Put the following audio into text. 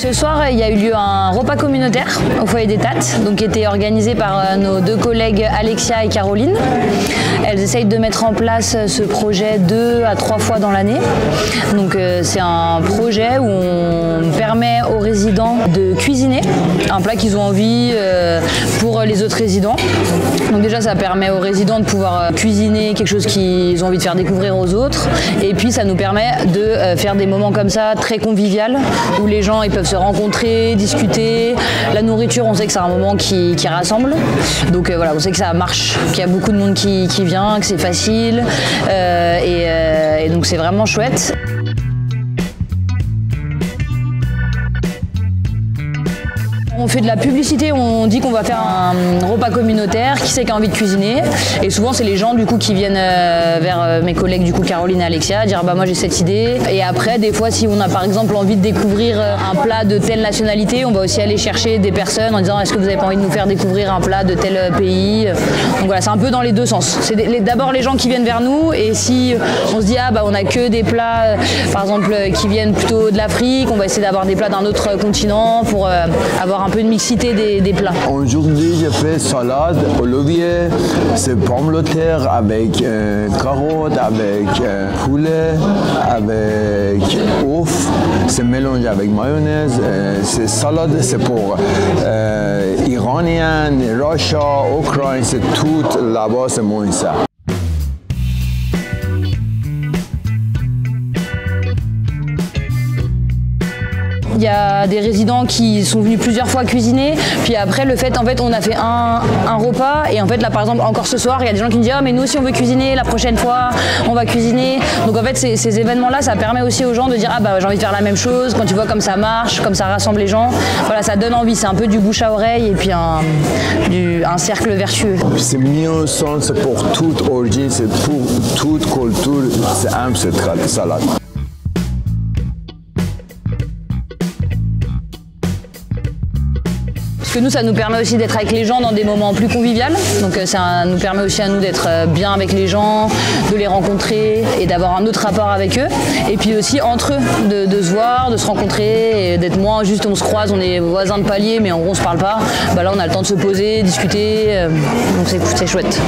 Ce soir, il y a eu lieu un repas communautaire au foyer des Tattes, donc qui était organisé par nos deux collègues Alexia et Caroline. Elles essayent de mettre en place ce projet 2 à 3 fois dans l'année. Donc c'est un projet où on permet aux résidents de cuisiner un plat qu'ils ont envie pour les autres résidents. Donc déjà ça permet aux résidents de pouvoir cuisiner quelque chose qu'ils ont envie de faire découvrir aux autres. Et puis ça nous permet de faire des moments comme ça très convivial où les gens ils peuvent se rencontrer, discuter. La nourriture, on sait que c'est un moment qui rassemble. Donc voilà, on sait que ça marche, qu'il y a beaucoup de monde qui vient, que c'est facile et donc c'est vraiment chouette. On fait de la publicité, on dit qu'on va faire un repas communautaire, qui c'est qui a envie de cuisiner. Et souvent c'est les gens du coup qui viennent vers mes collègues du coup Caroline et Alexia, dire bah moi j'ai cette idée. Et après des fois si on a par exemple envie de découvrir un plat de telle nationalité, on va aussi aller chercher des personnes en disant est-ce que vous avez pas envie de nous faire découvrir un plat de tel pays. Donc voilà, c'est un peu dans les deux sens. C'est d'abord les gens qui viennent vers nous et si on se dit ah bah on a que des plats par exemple qui viennent plutôt de l'Afrique, on va essayer d'avoir des plats d'un autre continent pour avoir un peu une mixité des plats. Aujourd'hui, j'ai fait salade au levier, c'est pommes de terre avec carottes, avec poulet, avec œufs. C'est mélangé avec mayonnaise. C'est salade, c'est pour Iranien, Russie, Ukraine, c'est tout là-bas, c'est moins ça. Il y a des résidents qui sont venus plusieurs fois cuisiner, puis après le fait, en fait, on a fait un repas et en fait là par exemple encore ce soir il y a des gens qui me disent ah mais nous aussi on veut cuisiner, la prochaine fois on va cuisiner. Donc en fait ces événements là ça permet aussi aux gens de dire ah bah j'ai envie de faire la même chose, quand tu vois comme ça marche, comme ça rassemble les gens, voilà ça donne envie, c'est un peu du bouche à oreille et puis un cercle vertueux. C'est mieux sens pour toute origine, c'est pour toute culture, c'est cette salade. Parce que nous, ça nous permet aussi d'être avec les gens dans des moments plus conviviaux. Donc ça nous permet aussi à nous d'être bien avec les gens, de les rencontrer et d'avoir un autre rapport avec eux. Et puis aussi entre eux, de se voir, de se rencontrer et d'être moins juste on se croise, on est voisins de palier mais en gros on se parle pas. Bah là on a le temps de se poser, discuter, donc c'est chouette.